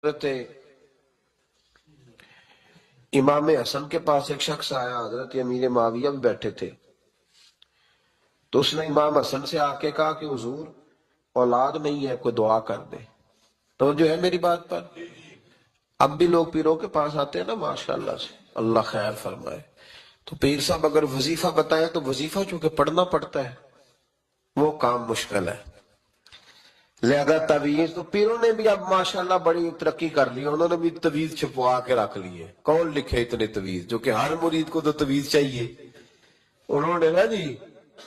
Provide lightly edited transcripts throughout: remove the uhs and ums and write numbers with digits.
حضرت امام حسن کے پاس ایک شخص آیا، حضرت امیر معاویہ بھی بیٹھے تھے، تو اس نے امام حسن سے آ کے کہا کہ حضور اولاد نہیں ہے، کوئی دعا کر دے۔ تو جو ہے میری بات پر اب بھی لوگ پیروں کے پاس آتے ہیں نا، ماشاءاللہ سے اللہ خیر فرمائے، تو پیر صاحب اگر وظیفہ بتائے تو وظیفہ چونکہ پڑھنا پڑتا ہے وہ کام مشکل ہے، لہذا تویز تو پیروں نے بھی اب ماشاءاللہ بڑی ترقی کر لی، انہوں نے بھی تویز چھپوا کے رکھ لیے۔ کون لکھے اتنے تویز، جو کہ ہر مرید کو تو تویز چاہیے، انہوں نے نا جی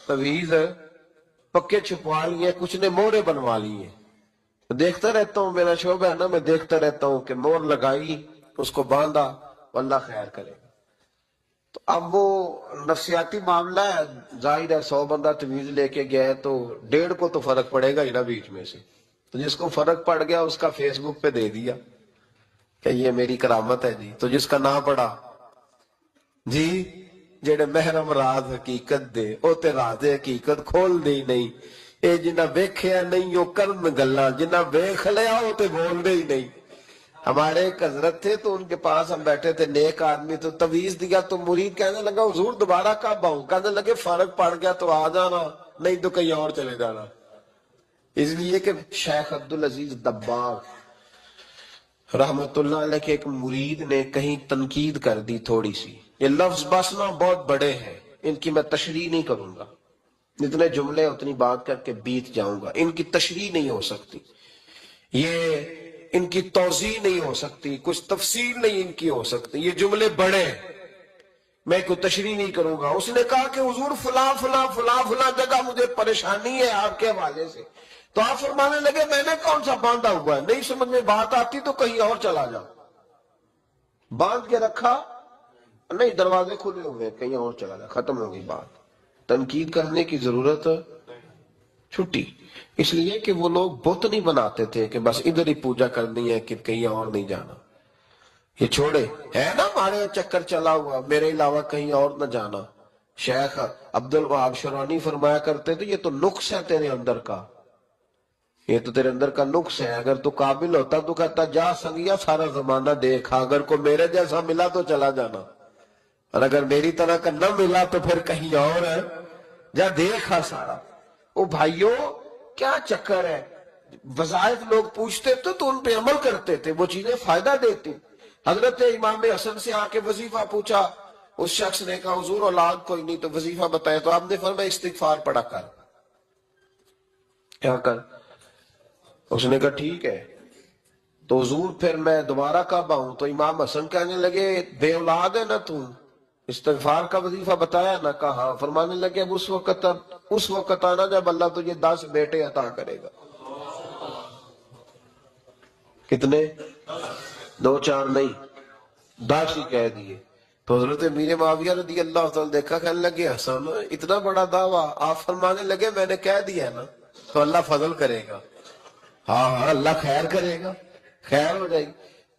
تویز پکے چھپوا لیے، کچھ نے مہرے بنوا لیے۔ دیکھتا رہتا ہوں، میرا شعبہ ہے نا، میں دیکھتا رہتا ہوں کہ مہر لگائی، اس کو باندھا، اللہ خیر کرے گا۔ تو اب وہ نفسیاتی معاملہ ہے، ظاہر ہے 100 بندہ تویز لے کے گیا ہے تو 1.5 کو تو فرق پڑے گا ہی نا بیچ میں سے، تو جس کو فرق پڑ گیا اس کا فیس بک پہ دے دیا کہ یہ میری کرامت ہے جی، تو جس کا نہ پڑا جی جڑے محرم راز حقیقت دے او تے راز حقیقت کھول دے ہی نہیں، اے جنہ ویکھیا نہیں او کرن گلاں، جنہ ویکھ لیا او تے بول دے ہی نہیں۔ ہمارے ایک حضرت تھے تو ان کے پاس ہم بیٹھے تھے، نیک آدمی، تو تویز دیا تو مرید کہنے لگا حضور دوبارہ کب آؤں؟ کہنے لگے فرق پڑ گیا تو آ جانا، نہیں تو کہیں اور چلے جانا۔ اس لیے کہ شیخ عبدالعزیز دباغ رحمت اللہ علیہ کے ایک مرید نے کہیں تنقید کر دی تھوڑی سی، یہ لفظ بس نا بہت بڑے ہیں، ان کی میں تشریح نہیں کروں گا، جتنے جملے اتنی بات کر کے بیت جاؤں گا، ان کی تشریح نہیں ہو سکتی، یہ ان کی توضیح نہیں ہو سکتی، کچھ تفصیل نہیں ان کی ہو سکتی، یہ جملے بڑے ہیں، میں کوئی تشریح نہیں کروں گا۔ اس نے کہا کہ حضور فلاں فلاں فلاں فلاں جگہ مجھے پریشانی ہے آپ کے حوالے سے، تو آپ فرمانے لگے میں نے کون سا باندھا ہوا ہے، نہیں سمجھ میں بات آتی تو کہیں اور چلا جاؤ، باندھ کے رکھا نہیں، دروازے کھلے ہوئے کہیں اور چلا جا، ختم ہو گئی بات، تنقید کرنے کی ضرورت چھٹی۔ اس لیے کہ وہ لوگ بت نہیں بناتے تھے کہ بس ادھر ہی پوجا کرنی ہے کہ کہیں اور نہیں جانا، یہ چھوڑے ہے نا ہمارے چکر چلا ہوا، میرے علاوہ کہیں اور نہ جانا۔ شیخ عبدالوہاب شرانی فرمایا کرتے تھے یہ تو نقص ہے تیرے اندر کا، یہ تو تیرے اندر کا نقص ہے، اگر تو قابل ہوتا تو کہتا جا سنگیا سارا زمانہ دیکھا، اگر کوئی میرے جیسا ملا تو چلا جانا، اور اگر میری طرح کا نہ ملا تو پھر کہیں اور ہے، جا دیکھا سارا۔ او بھائیو کیا چکر ہے، وظائف لوگ پوچھتے تھے تو ان پہ عمل کرتے تھے، وہ چیزیں فائدہ دیتی۔ حضرت امام حسن سے آ کے وظیفہ پوچھا، اس شخص نے کہا حضور اولاد کوئی نہیں تو وظیفہ بتائے، تو آپ نے فرمایا استغفار پڑھا کر، کیا کر؟ اس نے کہا ٹھیک ہے، تو حضور پھر میں دوبارہ کب آؤں؟ تو امام حسن کہنے لگے بے اولاد ہے نا تو استغفار کا وظیفہ بتایا نہ؟ کہا۔ فرمانے لگے اب اس وقت آنا جب اللہ تجھے 10 بیٹے عطا کرے گا۔ کتنے؟ 2 4 نہیں، 10 ہی کہہ دیے۔ تو حضرت امیر معاویہ رضی اللہ تعالیٰ دیکھا، کہنے لگے حسن اتنا بڑا دعویٰ؟ آپ فرمانے لگے میں نے کہہ دیا ہے نا، تو اللہ فضل کرے گا، ہاں اللہ خیر کرے گا، خیر ہو جائے گی۔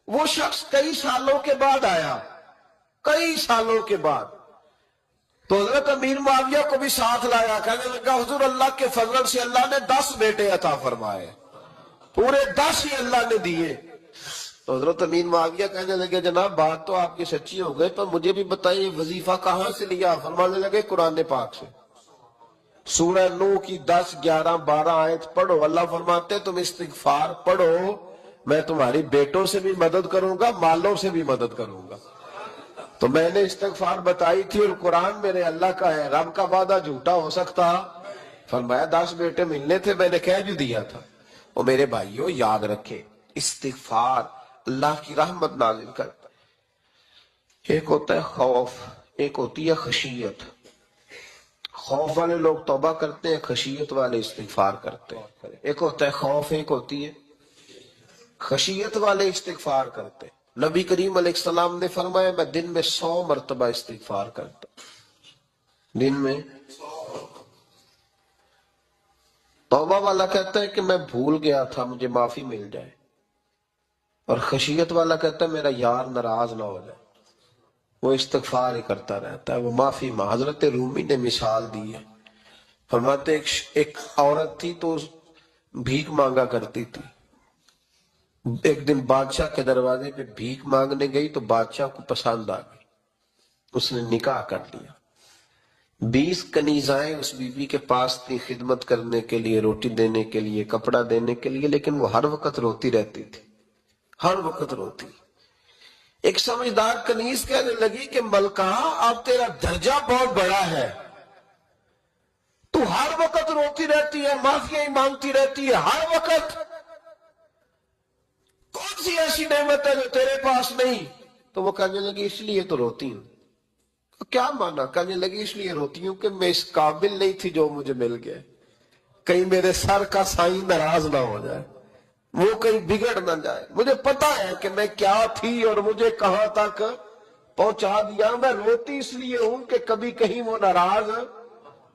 وہ شخص کئی سالوں کے بعد آیا، کئی سالوں کے بعد، تو حضرت امیر معاویہ کو بھی ساتھ لایا، کہنے لگا حضور اللہ کے فضل سے اللہ نے 10 بیٹے عطا فرمائے، پورے 10 ہی اللہ نے دیے۔ تو حضرت امیر معاویہ کہنے لگے جناب بات تو آپ کی سچی ہو گئی، پر مجھے بھی بتائیے وظیفہ کہاں سے لیا؟ فرمانے لگے قرآن پاک سے، سورہ نوح کی 10 11 12 آیت پڑھو، اللہ فرماتے تم استغفار پڑھو، میں تمہاری بیٹوں سے بھی مدد کروں گا، مالوں سے بھی مدد کروں گا۔ تو میں نے استغفار بتائی تھی اور قرآن میرے اللہ کا ہے، رب کا وعدہ جھوٹا ہو سکتا؟ فرمایا 10 بیٹے ملنے تھے، میں نے کہہ بھی دیا تھا۔ اور میرے بھائیوں یاد رکھے استغفار اللہ کی رحمت نازل کرتا ہے۔ ایک ہوتا ہے خوف، ایک ہوتی ہے خشیت۔ خوف والے لوگ توبہ کرتے ہیں، خشیت والے استغفار کرتے ہیں۔ ایک ہوتا ہے خوف، ایک ہوتی ہے خشیت والے استغفار کرتے ہیں۔ نبی کریم علیہ السلام نے فرمایا میں دن میں 100 مرتبہ استغفار کرتا ہوں، دن میں۔ توبہ والا کہتا ہے کہ میں بھول گیا تھا مجھے معافی مل جائے، اور خشیت والا کہتا ہے میرا یار ناراض نہ ہو جائے، وہ استغفار ہی کرتا رہتا ہے، وہ معافی حضرت رومی نے مثال دی ہے، فرماتے ایک عورت تھی تو بھیک مانگا کرتی تھی، ایک دن بادشاہ کے دروازے پہ بھیک مانگنے گئی تو بادشاہ کو پسند آ گئی، اس نے نکاح کر لیا۔ 20 کنیزائیں اس بی بی کے پاس تھی خدمت کرنے کے لیے، روٹی دینے کے لیے، کپڑا دینے کے لیے، لیکن وہ ہر وقت روتی رہتی تھی، ہر وقت روتی۔ ایک سمجھدار کنیز کہنے لگی کہ ملکہ اب تیرا درجہ بہت بڑا ہے، تو ہر وقت روتی رہتی ہے، معافیاں مانگتی رہتی ہے ہر وقت، کون سی ایسی نعمت ہے جو تیرے پاس نہیں؟ تو وہ کہنے لگی اس لیے تو روتی ہوں۔ کیا مانا؟ کہنے لگی اس لیے روتی ہوں کہ میں اس قابل نہیں تھی جو مجھے مل گیا، کہیں میرے سر کا سائیں ناراض نہ ہو جائے، وہ کہیں بگڑ نہ جائے، مجھے پتا ہے کہ میں کیا تھی اور مجھے کہاں تک پہنچا دیا، میں روتی اس لیے ہوں کہ کبھی کہیں وہ ناراض۔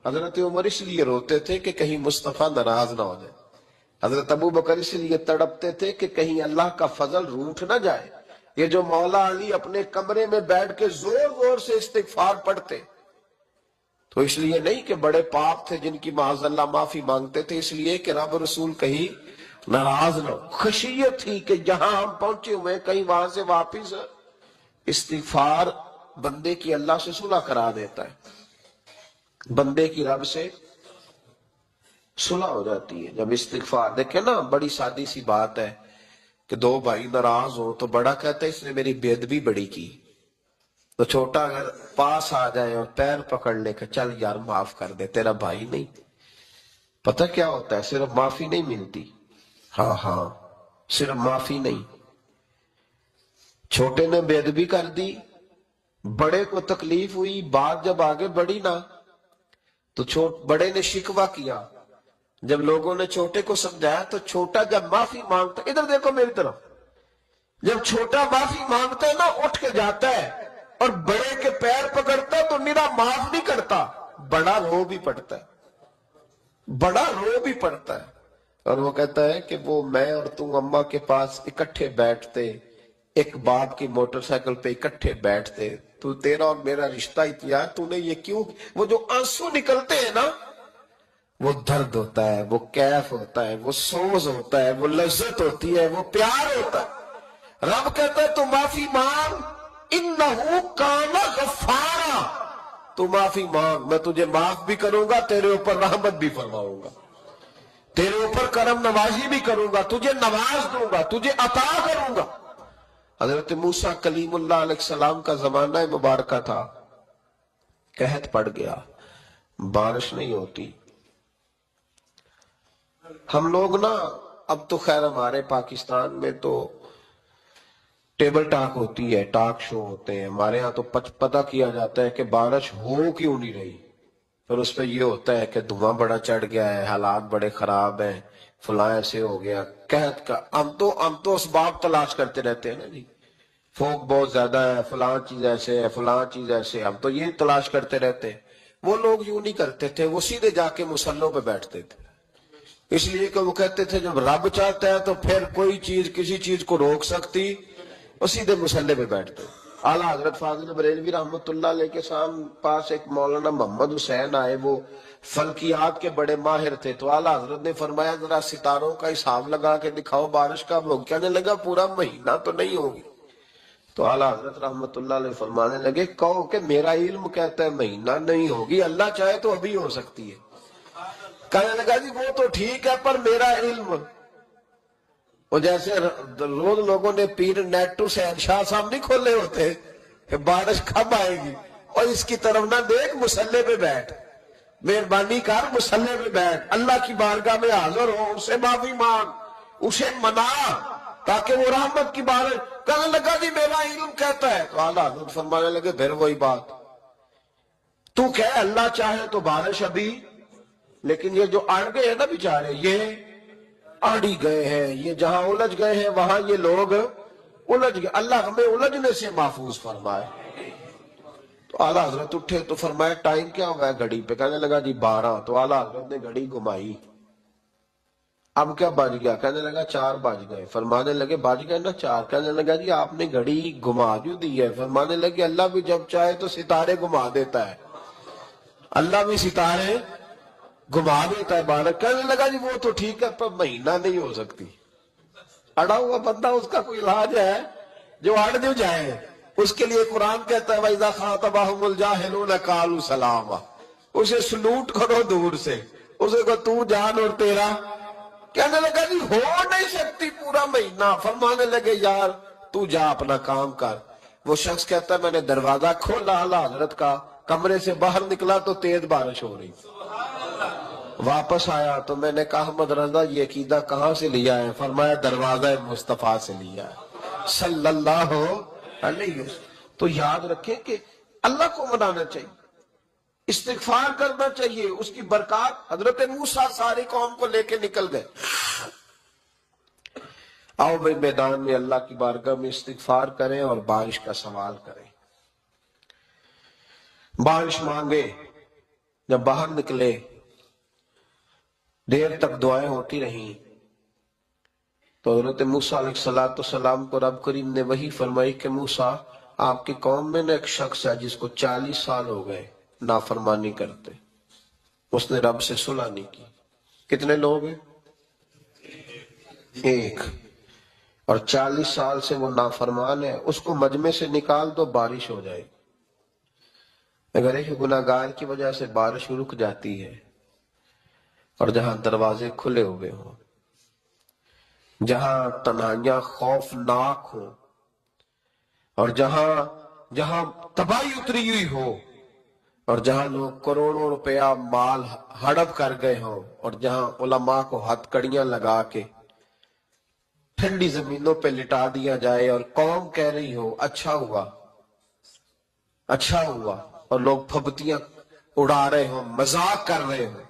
حضرت عمر اس لیے روتے تھے کہ کہیں مصطفیٰ ناراض نہ ہو جائے، حضرت ابو بکر اس لیے تڑپتے تھے کہ کہیں اللہ کا فضل روٹھ نہ جائے۔ یہ جو مولا علی اپنے کمرے میں بیٹھ کے زور زور سے استغفار پڑھتے تو اس لیے نہیں کہ بڑے پاپ تھے جن کی معاذ اللہ معافی مانگتے تھے، اس لیے کہ رب رسول کہیں ناراض نہ ہو، خشیت تھی کہ جہاں ہم پہنچے ہوئے کہیں وہاں سے واپس۔ استغفار بندے کی اللہ سے صلح کرا دیتا ہے، بندے کی رب سے صلح ہو جاتی ہے جب استغفار۔ دیکھیں نا، بڑی سادی سی بات ہے کہ دو بھائی ناراض ہو تو بڑا کہتا ہے اس نے میری بے ادبی بڑی کی، تو چھوٹا اگر پاس آ جائے اور پیر پکڑ لے کہ چل یار معاف کر دے، تیرا بھائی نہیں۔ پتہ کیا ہوتا ہے؟ صرف معافی نہیں ملتی، ہاں صرف معافی نہیں، چھوٹے نے بے ادبی کر دی، بڑے کو تکلیف ہوئی، بات جب آگے بڑھی نا تو بڑے نے شکوہ کیا، جب لوگوں نے چھوٹے کو سمجھایا تو چھوٹا جب معافی مانگتا، ادھر دیکھو میری طرف، جب چھوٹا معافی مانگتا ہے نا اٹھ کے جاتا ہے اور بڑے کے پیر پکڑتا تو میرا معاف نہیں کرتا، بڑا رو بھی پڑتا ہے، بڑا رو بھی پڑتا ہے، اور وہ کہتا ہے کہ وہ میں اور تم اماں کے پاس اکٹھے بیٹھتے، ایک باپ کی موٹر سائیکل پہ اکٹھے بیٹھتے، تو تیرا اور میرا رشتہ اتیا، تو نے یہ کیوں؟ وہ جو آنسو نکلتے ہیں نا، وہ درد ہوتا ہے، وہ کیف ہوتا ہے، وہ سوز ہوتا ہے، وہ لذت ہوتی ہے، وہ پیار ہوتا ہے۔ رب کہتا ہے تو معافی مانگ، انہو کان غفارا، تو معافی مانگ، میں تجھے معاف بھی کروں گا، تیرے اوپر رحمت بھی فرماؤں گا، تیرے اوپر کرم نوازی بھی کروں گا، تجھے نواز دوں گا، تجھے عطا کروں گا۔ حضرت موسیٰ کلیم اللہ علیہ السلام کا زمانہ مبارکہ تھا، قحط پڑ گیا، بارش نہیں ہوتی۔ ہم لوگ نا اب تو خیر ہمارے پاکستان میں تو ٹیبل ٹاک ہوتی ہے، ٹاک شو ہوتے ہیں، ہمارے ہاں تو پتہ کیا جاتا ہے کہ بارش ہو کیوں نہیں رہی، پھر اس پہ یہ ہوتا ہے کہ دھواں بڑا چڑھ گیا ہے، حالات بڑے خراب ہیں، فلاں ایسے ہو گیا، قحط کا۔ ہم تو اسباب تلاش کرتے رہتے ہیں نا جی، فوق بہت زیادہ ہے، فلاں چیز ایسے ہے، فلاں چیز ایسے، ہم تو یہ تلاش کرتے رہتے ہیں۔ وہ لوگ یوں نہیں کرتے تھے، وہ سیدھے جا کے مصلوں پہ بیٹھتے تھے، اس لیے کہ وہ کہتے تھے جب رب چاہتا ہے تو پھر کوئی چیز کسی چیز کو روک سکتی، وہ سیدھے مصلے پہ بیٹھتے۔ اعلیٰ حضرت فاضل بریلوی رحمۃ اللہ علیہ کے پاس ایک مولانا محمد حسین آئے، وہ فلکیات کے بڑے ماہر تھے، تو اعلیٰ حضرت نے فرمایا ذرا ستاروں کا حساب لگا کے دکھاؤ بارش کب ہوگی؟ کہنے لگا پورا مہینہ تو نہیں ہوگی۔ تو اعلیٰ حضرت رحمۃ اللہ علیہ فرمانے لگے کہو کہ میرا علم کہتا ہے مہینہ نہیں ہوگی، اللہ چاہے تو ابھی ہو سکتی ہے۔ کہنے لگا جی وہ تو ٹھیک ہے پر میرا علم، وہ جیسے روز لوگوں نے پیر نیٹو حسین شاہ صاحب نہیں کھولے ہوتے کہ بارش کب آئے گی، اور اس کی طرف نہ دیکھ، مصلے پہ بیٹھ، مہربانی کر مصلے پہ بیٹھ، اللہ کی بارگاہ میں حاضر ہو، اسے معافی مانگ، اسے منا تاکہ وہ رحمت کی بارش۔ کہنے لگا جی میرا علم کہتا ہے، تو اعلیٰ حضرت فرمانے لگے پھر وہی بات، تو کہ اللہ چاہے تو بارش ابھی، لیکن یہ جو اڑ گئے ہیں نا بیچارے، یہ اڑی گئے ہیں، یہ جہاں الجھ گئے ہیں وہاں یہ لوگ الجھ گئے، اللہ ہمیں الجھنے سے محفوظ فرمائے۔ تو اعلیٰ حضرت اٹھے تو فرمایا ٹائم کیا ہوا ہے گھڑی پہ؟ کہنے لگا جی 12۔ تو اعلیٰ حضرت نے گھڑی گھمائی، اب کیا بج گیا؟ کہنے لگا 4 بج گئے۔ فرمانے لگے بج گئے نا 4؟ کہنے لگا جی آپ نے گھڑی گھما جو دی ہے۔ فرمانے لگے اللہ بھی جب چاہے تو ستارے گھما دیتا ہے، اللہ بھی ستارے گھما دیتا ہے بارش۔ کہنے لگا جی وہ تو ٹھیک ہے پر مہینہ نہیں ہو سکتی، اڑا ہوا بندہ اس کا کوئی علاج ہے جو اڑ جو جائے؟ اس کے لیے قرآن کہتا ہے وَإِذَا خَاطَبَهُمُ الْجَاهِلُونَ قَالُوا سَلَامًا، اسے سلوٹ کرو دور سے، اسے کو تو جان اور تیرا۔ کہنے لگا جی ہو نہیں سکتی پورا مہینہ، فرمانے لگے یار تو جا اپنا کام کر۔ وہ شخص کہتا ہے میں نے دروازہ کھولا اعلیٰ حضرت کا، کمرے سے باہر نکلا تو تیز بارش ہو رہی، واپس آیا تو میں نے کہا احمد رضا یہ عقیدہ کہاں سے لیا ہے؟ فرمایا دروازہ مصطفیٰ سے لیا ہے صلی اللہ علیہ وسلم۔ تو یاد رکھیں کہ اللہ کو منانا چاہیے، استغفار کرنا چاہیے، اس کی برکات۔ حضرت موسیٰ ساری قوم کو لے کے نکل گئے، آؤ بھائی میدان میں اللہ کی بارگاہ میں استغفار کریں اور بارش کا سوال کریں، بارش مانگے۔ جب باہر نکلے دیر تک دعائیں ہوتی رہیں تو حضرت موسیٰ علیہ السلام کو رب کریم نے وحی فرمائی کہ موسیٰ آپ کی قوم میں نے ایک شخص ہے جس کو 40 سال ہو گئے نافرمانی کرتے، اس نے رب سے صلح نہیں کی۔ کتنے لوگ ہیں؟ ایک، اور 40 سال سے وہ نافرمان ہے، اس کو مجمع سے نکال دو بارش ہو جائے۔ اگر ایک گناہگار کی وجہ سے بارش رک جاتی ہے اور جہاں دروازے کھلے ہوئے ہوں، جہاں تنہائیاں خوفناک ہوں، اور جہاں تباہی اتری ہوئی ہو، اور جہاں لوگ کروڑوں روپیہ مال ہڑپ کر گئے ہوں، اور جہاں علماء کو ہتھ کڑیاں لگا کے ٹھنڈی زمینوں پہ لٹا دیا جائے اور قوم کہہ رہی ہو اچھا ہوا اچھا ہوا، اور لوگ پھبتیاں اڑا رہے ہوں، مذاق کر رہے ہوں،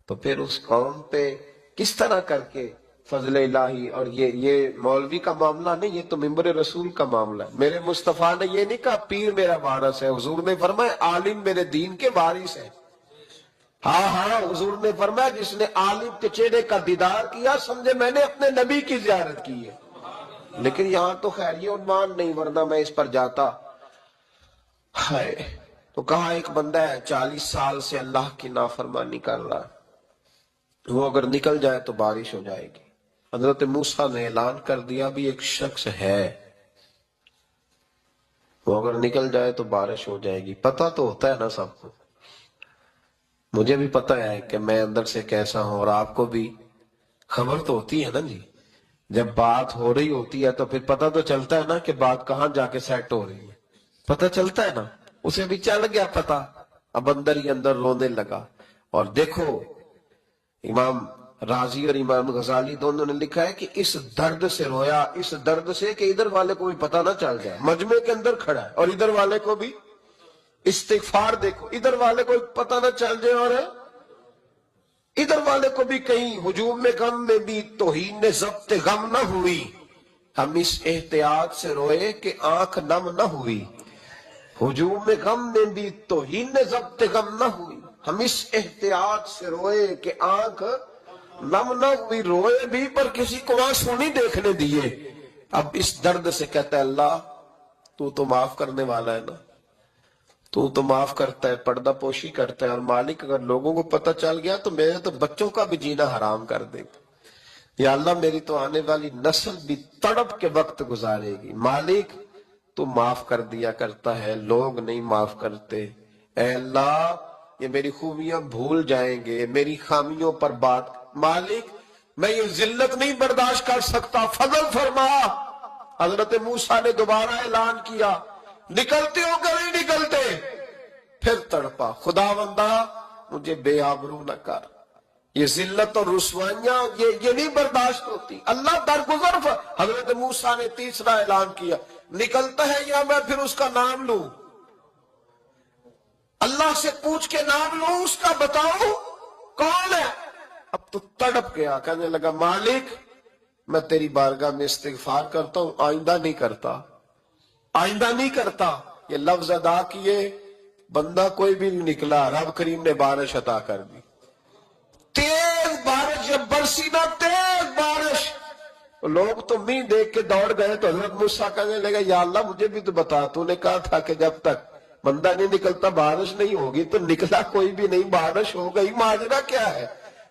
تو پھر اس قوم پہ کس طرح کر کے فضل الہی۔ اور یہ مولوی کا معاملہ نہیں، یہ تو ممبر رسول کا معاملہ ہے۔ میرے مصطفیٰ نے یہ نہیں کہا پیر میرا وارث ہے، حضور نے فرمایا عالم میرے دین کے وارث ہے۔ ہاں حضور نے فرمایا جس نے عالم کے چہرے کا دیدار کیا سمجھے میں نے اپنے نبی کی زیارت کی ہے۔ لیکن یہاں تو خیر یہ عنوان نہیں، ورنہ میں اس پر جاتا۔ ہائے، تو کہا ایک بندہ ہے 40 سال سے اللہ کی نافرمانی کر رہا ہے، وہ اگر نکل جائے تو بارش ہو جائے گی۔ حضرت موسیٰ نے اعلان کر دیا بھی ایک شخص ہے، وہ اگر نکل جائے تو بارش ہو جائے گی۔ پتہ تو ہوتا ہے نا سب کو، مجھے بھی پتہ ہے کہ میں اندر سے کیسا ہوں، اور آپ کو بھی خبر تو ہوتی ہے نا جی۔ جب بات ہو رہی ہوتی ہے تو پھر پتہ تو چلتا ہے نا کہ بات کہاں جا کے سیٹ ہو رہی ہے، پتہ چلتا ہے نا۔ اسے بھی چل گیا پتہ، اب اندر ہی اندر رونے لگا۔ اور دیکھو امام رازی اور امام غزالی دونوں نے لکھا ہے کہ اس درد سے رویا، اس درد سے کہ ادھر والے کو بھی پتہ نہ چل جائے، مجمع کے اندر کھڑا ہے اور ادھر والے کو بھی استغفار، دیکھو ادھر والے کو پتہ نہ چل جائے اور ادھر والے کو بھی کہیں ہجوم میں غم میں بھی توہین ضبط غم نہ ہوئی، ہم اس احتیاط سے روئے کہ آنکھ نم نہ ہوئی۔ ہجوم میں غم میں بھی توہین ضبط غم نہ ہوئی، ہم اس احتیاط سے روئے کہ آنکھ نم نہ ہوئی۔ روئے بھی پر کسی کو آنسو نہیں دیکھنے دیے۔ اب اس درد سے کہتا ہے اللہ تو معاف کرنے والا ہے نا، تو معاف کرتا ہے، پردہ پوشی کرتا ہے، اور مالک اگر لوگوں کو پتہ چل گیا تو میرے تو بچوں کا بھی جینا حرام کر دے گا۔ یا اللہ میری تو آنے والی نسل بھی تڑپ کے وقت گزارے گی۔ مالک تو معاف کر دیا کرتا ہے، لوگ نہیں معاف کرتے۔ اے اللہ یہ میری خوبیاں بھول جائیں گے، میری خامیوں پر بات، مالک میں یہ ذلت نہیں برداشت کر سکتا، فضل فرما۔ حضرت موسیٰ نے دوبارہ اعلان کیا نکلتے ہو کہ نہیں نکلتے؟ پھر تڑپا خداوندا مجھے بے آبرو نہ کر، یہ ذلت اور رسوائیاں یہ نہیں برداشت ہوتی، اللہ درگزر۔ حضرت موسیٰ نے تیسرا اعلان کیا نکلتا ہے یا میں پھر اس کا نام لوں، اللہ سے پوچھ کے نام لوں اس کا، بتاؤ کون ہے؟ اب تو تڑپ گیا، کہنے لگا مالک میں تیری بارگاہ میں استغفار کرتا ہوں، آئندہ نہیں کرتا، آئندہ نہیں کرتا۔ یہ لفظ ادا کیے، بندہ کوئی بھی نہیں نکلا، رب کریم نے بارش عطا کر دی، تیز بارش، جب برسی نا تیز بارش، لوگ تو می دیکھ کے دوڑ گئے۔ تو حضرت موسیٰ کہنے لگا یا اللہ مجھے بھی تو بتا، تو نے کہا تھا کہ جب تک بندہ نہیں نکلتا بارش نہیں ہوگی، تو نکلا کوئی بھی نہیں، بارش ہو گئی، ماجرا کیا ہے؟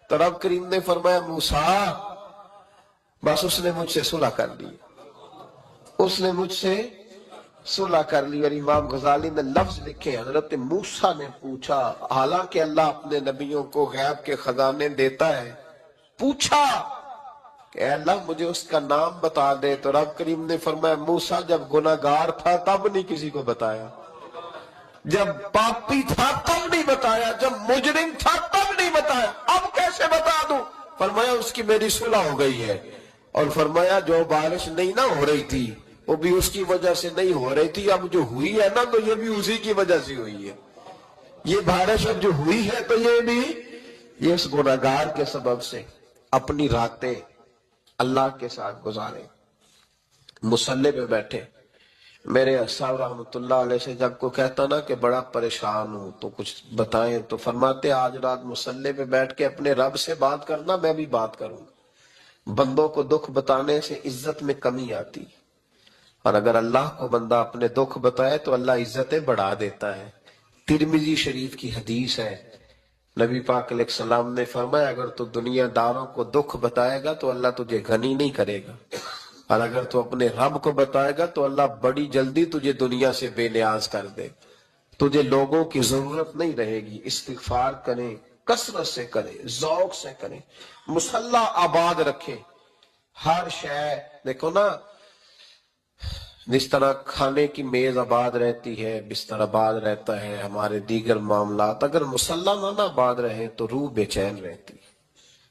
تو رب کریم نے فرمایا موسیٰ بس اس نے مجھ سے صلح کر لی، اس نے مجھ سے صلح کر لی۔ اور امام غزالی نے لفظ لکھے، حضرت موسیٰ نے پوچھا، حالانکہ اللہ اپنے نبیوں کو غیب کے خزانے دیتا ہے، پوچھا کہ اے اللہ مجھے اس کا نام بتا دے، تو رب کریم نے فرمایا موسیٰ جب گناہگار تھا تب نہیں کسی کو بتایا، جب پاپی تھا تب نہیں بتایا، جب مجرم تھا تب نہیں بتایا، اب کیسے بتا دوں؟ فرمایا اس کی میری صلح ہو گئی ہے، اور فرمایا جو بارش نہیں نہ ہو رہی تھی وہ بھی اس کی وجہ سے نہیں ہو رہی تھی، اب جو ہوئی ہے نا تو یہ بھی اسی کی وجہ سے ہوئی ہے، یہ بارش اب جو ہوئی ہے تو یہ بھی یہ اس گناہگار کے سبب سے۔ اپنی راتیں اللہ کے ساتھ گزارے، مصلی پہ بیٹھے۔ میرے صاحب رحمۃ اللہ علیہ سے جب کو کہتا نا کہ بڑا پریشان ہوں تو کچھ بتائیں، تو فرماتے آج رات مصلی پہ بیٹھ کے اپنے رب سے بات کرنا، میں بھی بات کروں گا۔ بندوں کو دکھ بتانے سے عزت میں کمی آتی، اور اگر اللہ کو بندہ اپنے دکھ بتائے تو اللہ عزتیں بڑھا دیتا ہے۔ ترمذی شریف کی حدیث ہے، نبی پاک علیہ السلام نے فرمایا اگر تو دنیا داروں کو دکھ بتائے گا تو اللہ تجھے غنی نہیں کرے گا، اور اگر تو اپنے رب کو بتائے گا تو اللہ بڑی جلدی تجھے دنیا سے بے نیاز کر دے، تجھے لوگوں کی ضرورت نہیں رہے گی۔ استغفار کریں، کثرت سے کریں، ذوق سے کریں، مصلی آباد رکھیں، ہر شے دیکھو نا، جس طرح کھانے کی میز آباد رہتی ہے، بستر آباد رہتا ہے، ہمارے دیگر معاملات، اگر مصلی نہ آباد رہے تو روح بے چین رہتی،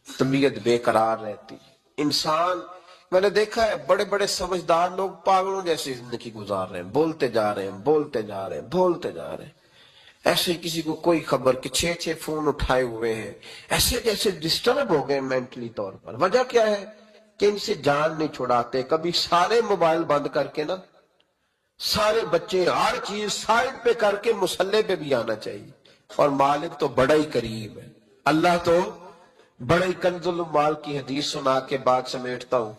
طبیعت بے قرار رہتی۔ انسان میں نے دیکھا ہے بڑے بڑے سمجھدار لوگ پاگلوں جیسی زندگی گزار رہے ہیں، بولتے جا رہے ہیں، بولتے جا رہے ہیں، بولتے جا رہے ہیں، ایسے کسی کو کوئی خبر کہ 6 فون اٹھائے ہوئے ہیں، ایسے جیسے ڈسٹرب ہو گئے مینٹلی طور پر۔ وجہ کیا ہے کہ ان سے جان نہیں چھڑاتے۔ کبھی سارے موبائل بند کر کے نا، سارے بچے ہر چیز سائڈ پہ کر کے مصلی پہ بھی آنا چاہیے۔ اور مالک تو بڑا ہی قریب ہے، اللہ تو بڑا ہی کنز المال کی حدیث سنا کے بات سمیٹتا ہوں۔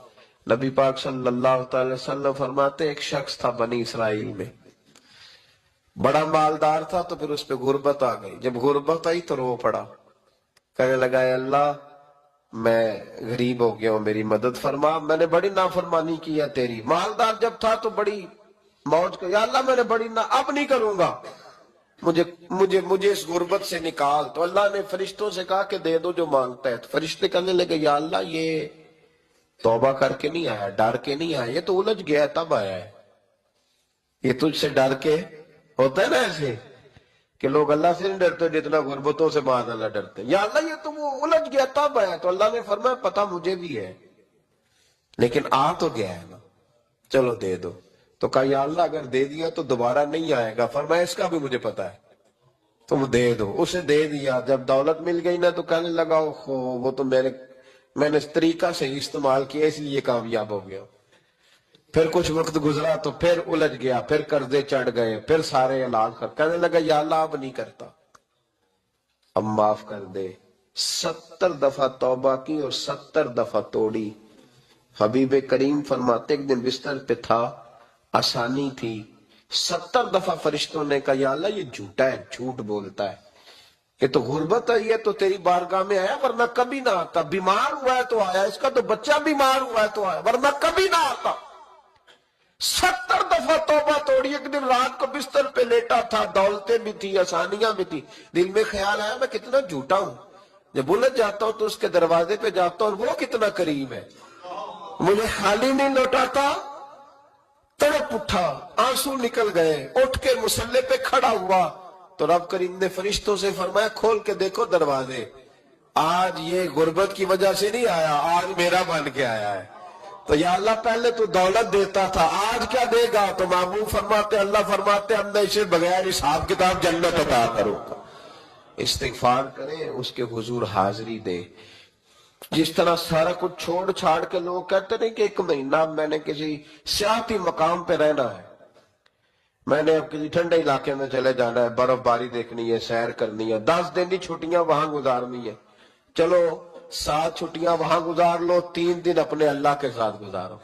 نبی پاک صلی اللہ تعالی وسلم فرماتے ایک شخص تھا بنی اسرائیل میں، بڑا مالدار تھا، تو پھر اس پہ غربت آ گئی۔ جب غربت آئی تو رو پڑا، کہنے لگا اے اللہ میں غریب ہو گیا ہوں، میری مدد فرما، میں نے بڑی نافرمانی کی ہے تیری۔ مالدار جب تھا تو بڑی موج کر، یا اللہ میں نے بڑی اب نہیں کروں گا، مجھے اس غربت سے نکال۔ تو اللہ نے فرشتوں سے کہا کہ دے دو جو مانگتا ہے۔ تو فرشتے کہنے لگے یا اللہ یہ توبہ کر کے نہیں آیا، ڈر کے نہیں آیا، یہ تو الجھ گیا تب آیا ہے، یہ تجھ سے ڈر کے ہوتا ہے نا ایسے کہ لوگ اللہ سے نہیں ڈرتے جتنا غربتوں سے معاذ اللہ ڈرتے، یا اللہ یہ تو وہ الجھ گیا تب آیا۔ تو اللہ نے فرمایا پتہ مجھے بھی ہے لیکن آ تو گیا ہے نا، چلو دے دو۔ تو کہا یا اللہ اگر دے دیا تو دوبارہ نہیں آئے گا، فرمایا اس کا بھی مجھے پتا ہے، تم دے دو۔ اسے دے دیا، جب دولت مل گئی نا تو کہنے لگا وہ تو میں نے اس طریقہ سے استعمال کیا اس لیے کامیاب ہو گیا۔ پھر کچھ وقت گزرا تو پھر الجھ گیا، پھر قرضے چڑھ گئے، پھر سارے علاج کر، کہنے لگا یا اللہ اب نہیں کرتا، اب معاف کر دے۔ 70 دفعہ توبہ کی اور 70 دفعہ توڑی۔ حبیب کریم فرماتے ایک دن بستر پہ تھا، آسانی تھی، 70 دفعہ فرشتوں نے کہا یا اللہ یہ جھوٹا ہے، جھوٹ بولتا ہے، یہ تو غربت آئی ہے تو تیری بارگاہ میں آیا ورنہ کبھی نہ آتا، بیمار ہوا ہے تو آیا، اس کا تو بچہ بیمار ہوا ہے تو آیا ورنہ کبھی نہ آتا۔ 70 دفعہ توبہ توڑی۔ ایک دن رات کو بستر پہ لیٹا تھا، دولتیں بھی تھی، آسانیاں بھی تھی، دل میں خیال آیا میں کتنا جھوٹا ہوں، جب الجھ جاتا ہوں تو اس کے دروازے پہ جاتا ہوں وہ کتنا قریب ہے، مجھے خالی نہیں لوٹاتا۔ تڑپ اٹھا، آنسو نکل گئے، اٹھ کے مصلی پہ کھڑا ہوا تو رب کریم نے فرشتوں سے فرمایا کھول کے دیکھو دروازے، آج یہ غربت کی وجہ سے نہیں آیا، آج میرا بن کے آیا ہے۔ تو یا اللہ پہلے تو دولت دیتا تھا، آج کیا دے گا؟ تو محبوب فرماتے اللہ فرماتے ہم نے اسے بغیر حساب کتاب جنت عطا کروں گا۔ استغفار کریں، اس کے حضور حاضری دے۔ جس طرح سارا کچھ چھوڑ چھاڑ کے لوگ کہتے نہیں کہ 1 مہینہ میں نے کسی سیاحتی مقام پہ رہنا ہے، میں نے اب کسی ٹھنڈے علاقے میں چلے جانا ہے، برف باری دیکھنی ہے، سیر کرنی ہے، 10 دن کی چھٹیاں وہاں گزارنی ہے، چلو 7 چھٹیاں وہاں گزار لو، 3 دن اپنے اللہ کے ساتھ گزارو۔